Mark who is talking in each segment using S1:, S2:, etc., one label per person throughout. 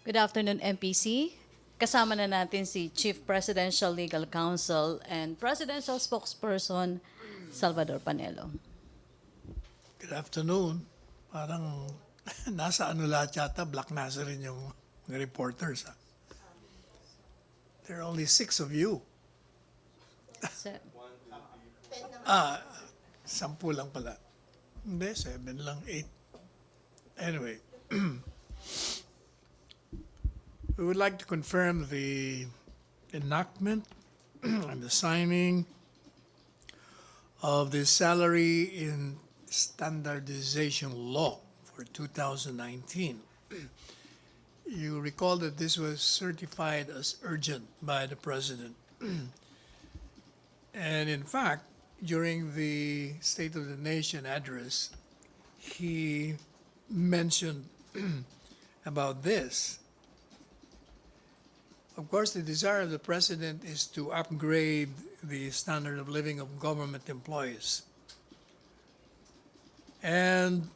S1: Good afternoon, MPC. Kasama na natin si Chief Presidential Legal Counsel and Presidential Spokesperson Salvador Panelo.
S2: Good afternoon. Parang nasa ano lahat yata, Black Nasa rin yung mga reporters. Ha? There are only 6 of you.
S1: Se-
S2: 10 lang pala. Hindi, 7 lang, 8. Anyway, we would like to confirm the enactment and the signing of the salary in standardization law for 2019. You recall that this was certified as urgent by the President. And in fact, during the State of the Nation address, he mentioned about this. Of course, the desire of the President is to upgrade the standard of living of government employees. And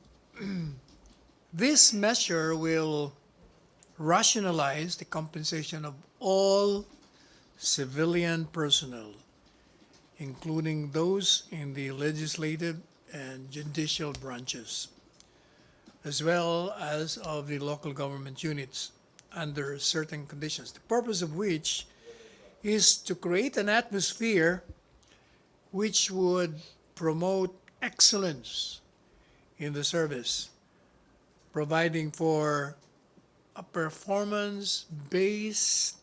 S2: this measure will rationalize the compensation of all civilian personnel, including those in the legislative and judicial branches, as well as of the local government units under certain conditions, the purpose of which is to create an atmosphere which would promote excellence in the service, providing for a performance-based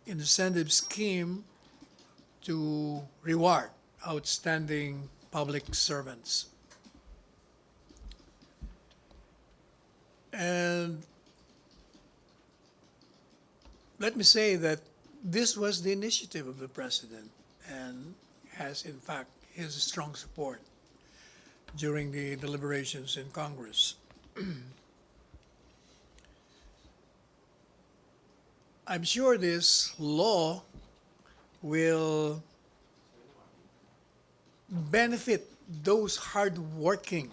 S2: incentive scheme to reward outstanding public servants. And let me say that this was the initiative of the President and has, in fact, his strong support during the deliberations in Congress. I'm sure this law will benefit those hardworking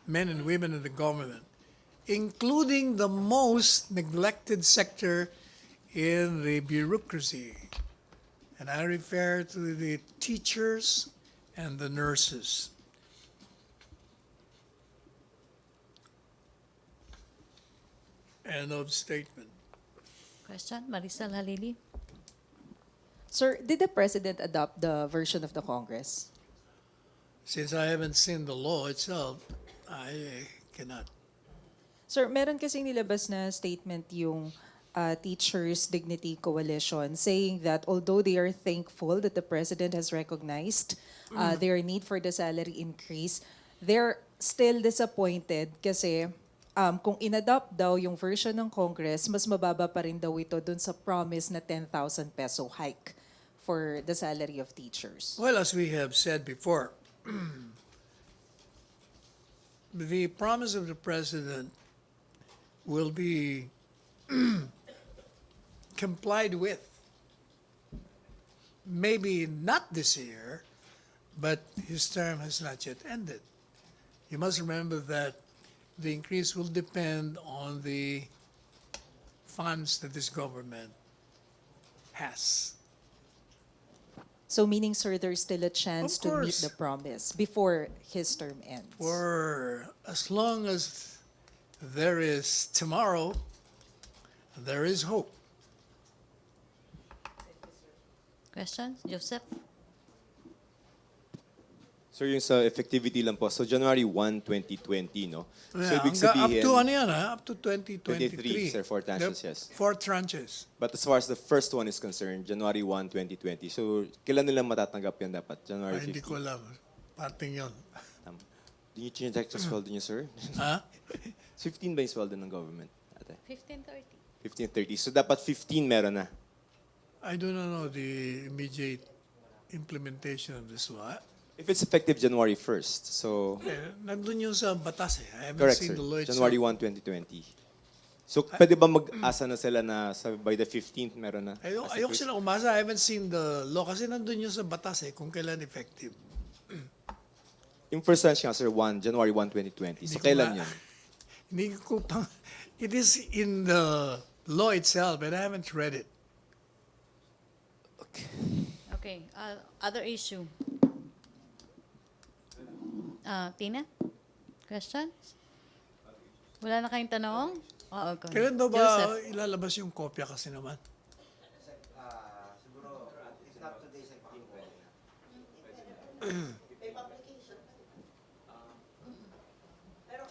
S2: men and women in the government, including the most neglected sector in the bureaucracy. And I refer to the teachers and the nurses. End of statement.
S1: Question, Maricel Halili.
S3: Sir, did the President adopt the version of the Congress?
S2: Since I haven't seen the law itself, I cannot.
S3: Sir, meron kasing nilabas na statement yung Teachers Dignity Coalition saying that although they are thankful that the President has recognized their need for the salary increase, they're still disappointed kasi kung inadopt daw yung version ng Congress, mas mababa pa rin daw ito dun sa promise na 10,000 peso hike for the salary of teachers.
S2: Well, as we have said before, the promise of the President will be complied with. Maybe not this year, but his term has not yet ended. You must remember that the increase will depend on the funds that this government has.
S3: So meaning, sir, there's still a chance
S2: Of
S3: to meet
S2: course.
S3: the promise before his term ends.
S2: For as long as there is tomorrow, there is hope.
S1: Question, Joseph.
S4: So yung sa effectivity lang po, so January 1, 2020, no? So
S2: Yeah,
S4: ibig
S2: up
S4: sabihin,
S2: to ano yan, up to 2023.
S4: 23, sir, 4 tranches,
S2: The
S4: yes.
S2: 4 tranches.
S4: but as far as the first one is concerned, January 1, 2020. So kailan nila matatanggap yan dapat? January
S2: Ay, hindi
S4: 15?
S2: ko alam. Parting yun.
S4: Di nyo chinecheck sa sweldo nyo, sir?
S2: Ha?
S4: 15 ba yung sweldo ng government? Ate?
S1: 1530.
S4: 1530. So dapat 15 meron na.
S2: I do not know the immediate implementation of this law.
S4: If it's effective January 1st, so
S2: Nandun yung sa batas eh. I haven't
S4: correct,
S2: seen
S4: sir.
S2: the law itself.
S4: January 1, 2020. So pwede ba mag-asa na sila na by the 15th meron na?
S2: Ayoko sila umasa. I haven't seen the law kasi nandun yung sa batas eh kung kailan effective.
S4: Yung first tranche nga, sir, January 1, 2020. So
S2: Hindi ko
S4: kailan
S2: ma-
S4: yun?
S2: Hindi ko pang It is in the law itself, but I haven't read it.
S1: Okay, other issue. Tina? Questions? Wala na kayong tanong? Oo, go.
S2: Kailan daw ba
S1: Joseph.
S2: ilalabas yung kopya kasi naman?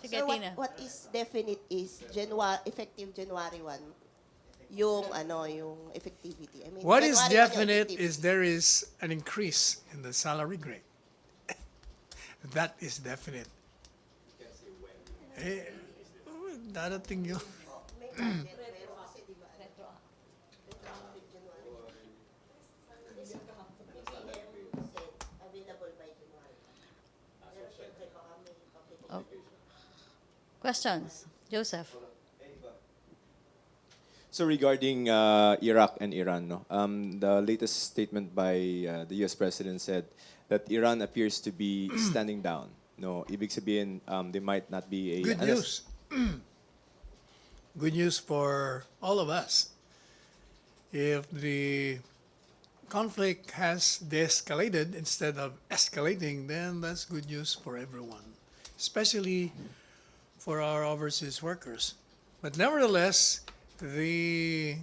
S1: Sige,
S5: Sir,
S1: Tina.
S5: what is definite is effective January 1, yung effectivity. I mean,
S2: What is
S5: January 1 yung
S2: definite
S5: effectivity.
S2: is there is an increase in the salary grade. That is definite. Eh, darating yun.
S5: May budget, pero kasi di ba, retroactive January 1. Available by January. Pero syempre baka may publication.
S1: Questions? Joseph.
S4: So regarding Iraq and Iran, no, the latest statement by the U.S. President said that Iran appears to be standing down. No, ibig sabihin, they might not be a
S2: Good news. Good news for all of us. If the conflict has de-escalated instead of escalating, then that's good news for everyone, especially for our overseas workers. But nevertheless, the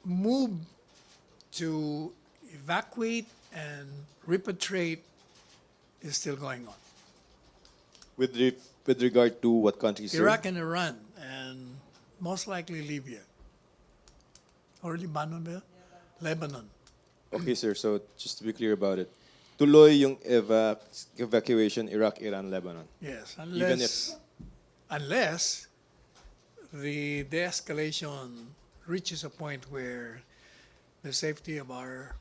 S2: move to evacuate and repatriate is still going on.
S4: with regard to what countries? sir?
S2: Iraq and Iran, and most likely Libya. Or Lebanon ba? yun? Lebanon.
S4: Okay, sir. So just to be clear about it, tuloy yung evacuation Iraq, Iran, Lebanon.
S2: Yes,
S4: Even
S2: unless the de-escalation reaches a point where the safety of our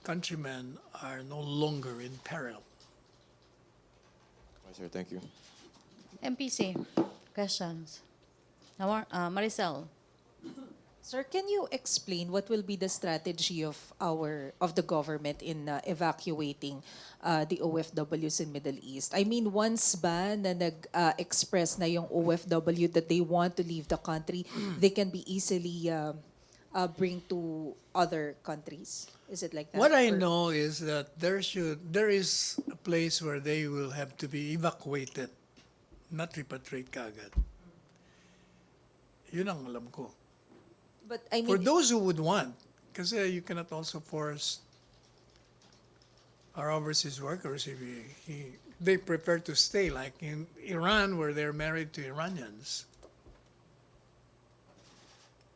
S2: countrymen are no longer in peril.
S4: Okay, sir, thank you.
S1: MPC. Questions? Maricel.
S3: Sir, can you explain what will be the strategy of the government in evacuating the OFWs in Middle East? I mean, once ba na nag-express na yung OFW that they want to leave the country, they can be easily bring to other countries? Is it like that?
S2: What I
S3: Or-
S2: know is that there is a place where they will have to be evacuated, not repatriate kaagad. Yun ang alam ko.
S3: But I
S2: For
S3: mean,
S2: those who would want, because you cannot also force our overseas workers if they prefer to stay, like in Iran where they're married to Iranians.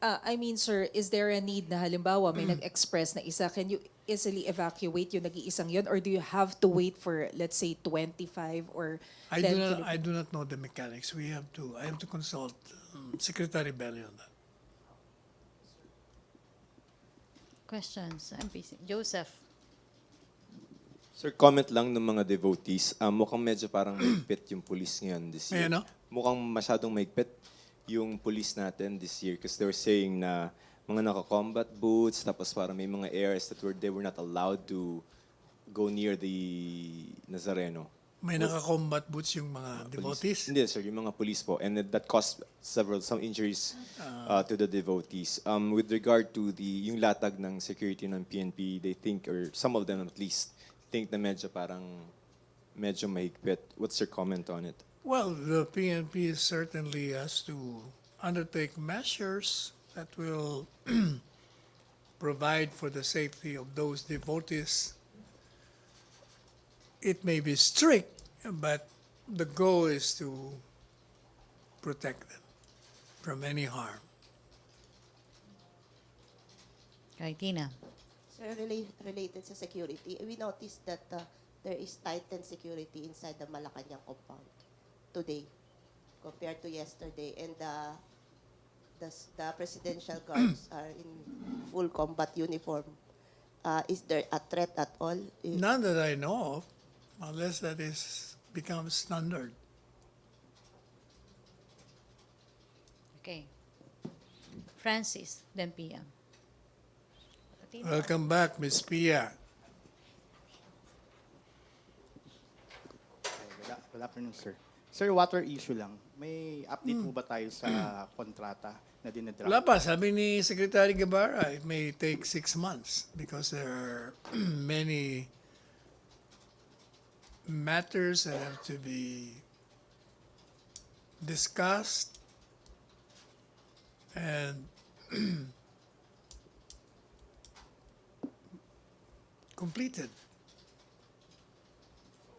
S3: I mean, sir, is there a need na halimbawa may nag-express na isa, can you easily evacuate yung nag-iisang yun? Or do you have to wait for, let's say, 25 or 10
S2: I do not know the mechanics. I have to consult Secretary Belli on that.
S1: Questions? MPC. Joseph.
S4: Sir, comment lang ng mga devotees. Mukhang medyo parang maigpit yung police ngayon this year.
S2: Ayan, no?
S4: Mukhang masyadong maigpit yung police natin this year because they were saying na mga naka-combat boots, tapos parang may mga areas that they were not allowed to go near the Nazareno.
S2: May naka-combat boots yung mga devotees.
S4: Hindi, sir, yung mga police po. And that caused some injuries to the devotees. With regard to yung latag ng security ng PNP, they think, or some of them at least, think na medyo mahigpit. What's your comment on it?
S2: Well, the PNP certainly has to undertake measures that will provide for the safety of those devotees. It may be strict, but the goal is to protect them from any harm.
S1: Kay Tina.
S5: Sir, related sa security, we noticed that there is tightened security inside the Malacañang compound today compared to yesterday, and the presidential guards are in full combat uniform. Is there a threat at all?
S2: None that I know of, unless that becomes standard.
S1: Okay. Francis, then PM. Tina.
S2: Welcome back, Ms. Pia.
S6: Good afternoon, sir. Sir, water issue lang. May update mo ba tayo sa kontrata na dinadraft?
S2: Wala pa. Sabi ni Secretary Guevara, it may take 6 months because there are many matters that have to be discussed and completed.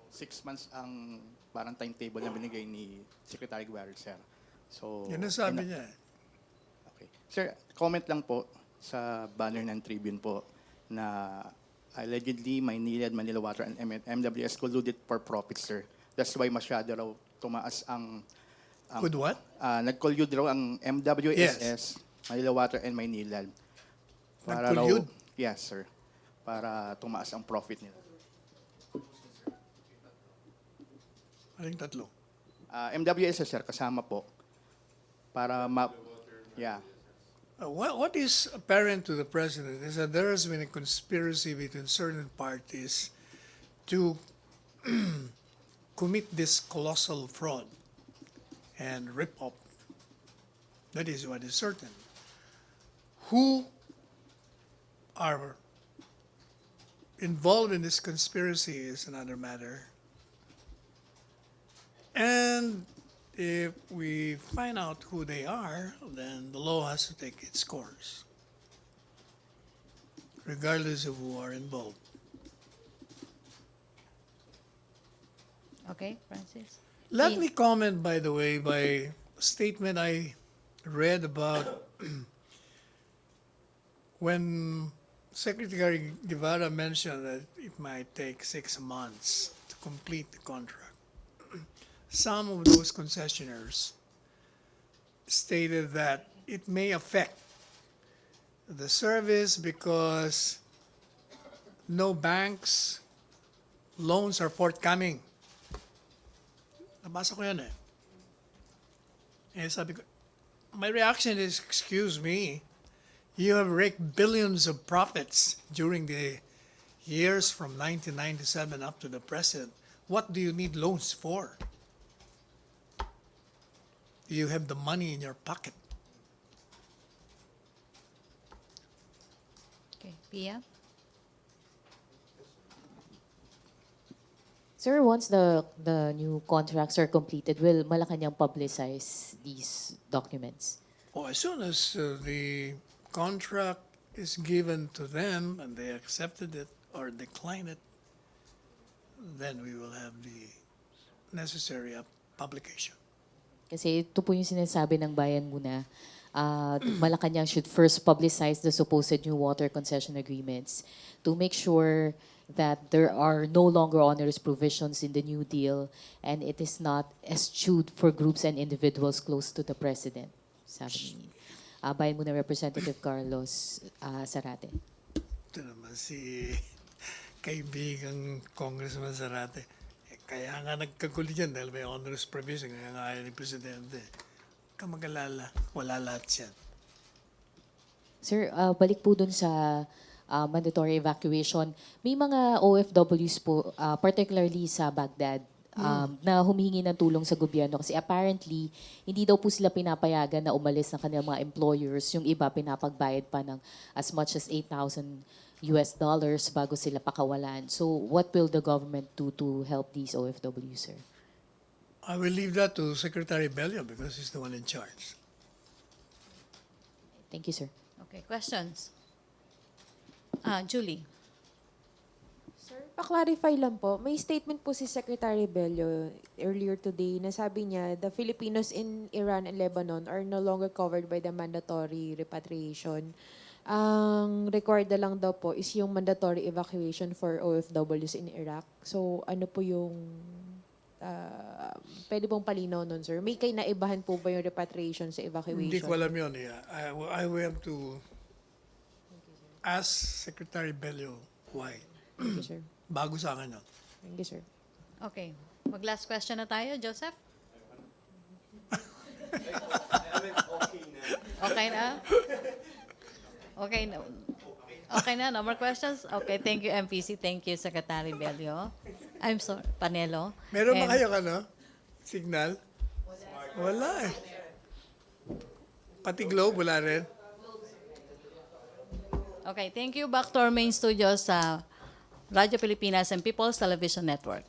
S6: 6 months ang parang timetable na binigay ni Secretary Guerrero, sir. So,
S2: Yan ang sabi niya.
S6: Okay. Sir, comment lang po sa banner ng Tribune po na allegedly Maynilad, Manila Water and MWS colluded for profit, sir. That's why masyado raw tumaas ang
S2: With what?
S6: nag-collude raw ang MWSS, Manila Water and Maynilad.
S2: Nag-collude?
S6: Yes, sir. Para tumaas ang profit nila.
S2: Aling tatlo.
S6: MWSS, sir, kasama po. Para yeah.
S2: What is apparent to the president is that there has been a conspiracy between certain parties to commit this colossal fraud and rip off. That is what is certain. Who are involved in this conspiracy is another matter. And if we find out who they are, then the law has to take its course, regardless of who are involved.
S1: Okay, Francis?
S2: Let me comment, by the way, by a statement I read about when Secretary Guevara mentioned that it might take 6 months to complete the contract. Some of those concessionaires stated that it may affect the service because no banks loans are forthcoming. Nabasa ko yan eh. Eh sabi ko, my reaction is, excuse me, you have raked billions of profits during the years from 1997 up to the present. What do you need loans for? You have the money in your pocket.
S1: Okay, Pia?
S7: Sir, once the new contracts are completed, will Malacañang publicize these documents?
S2: Oh, as soon as the contract is given to them and they accepted it or decline it, then we will have the necessary publication.
S7: Kasi ito po yung sinasabi ng bayan muna. Malacañang should first publicize the supposed new water concession agreements to make sure that there are no longer onerous provisions in the new deal and it is not eschewed for groups and individuals close to the president. Sabi ni bayan muna Representative Carlos Zarate.
S2: Ito naman si kaibigang Congressman Zarate. Kaya nga nagkagulo dyan dahil may onerous provision. Kaya nga ayaw ni Presidente. Huwag ka mag-alala. Wala lahat yan.
S7: Sir, balik po dun sa mandatory evacuation. May mga OFWs po, particularly sa Baghdad, na humihingi ng tulong sa gobyerno kasi apparently, hindi daw po sila pinapayagan na umalis ng kanilang mga employers. Yung iba pinapagbayad pa ng as much as $8,000 bago sila pakawalan. So what will the government do to help these OFWs, sir?
S2: I will leave that to Secretary Bello because he's the one in charge.
S7: Thank you, sir.
S1: Okay, questions? Julie?
S8: Sir, pa-clarify lang po, may statement po si Secretary Bello earlier today na sabi niya, the Filipinos in Iran and Lebanon are no longer covered by the mandatory repatriation. Ang required na lang daw po is yung mandatory evacuation for OFWs in Iraq. So, ano po yung pwede pong palinaw nun, sir? May kainaibahan po ba yung repatriation sa evacuation?
S2: Hindi ko alam yun. Yeah. I will have to ask Secretary Bello why.
S8: Thank you, sir.
S2: Bago sa akin yun.
S8: Thank you, sir.
S1: Okay. Mag-last question na tayo, Joseph? Okay na? Okay na. Okay na, no more questions? Okay, thank you, MPC. Thank you, Secretary Bello. I'm sorry, Panelo.
S2: Meron ba
S1: And-
S2: kayo ano? Signal? Wala eh. Pati Globe, wala rin.
S1: Okay, thank you. Back to our main studio sa Radyo Pilipinas and People's Television Network.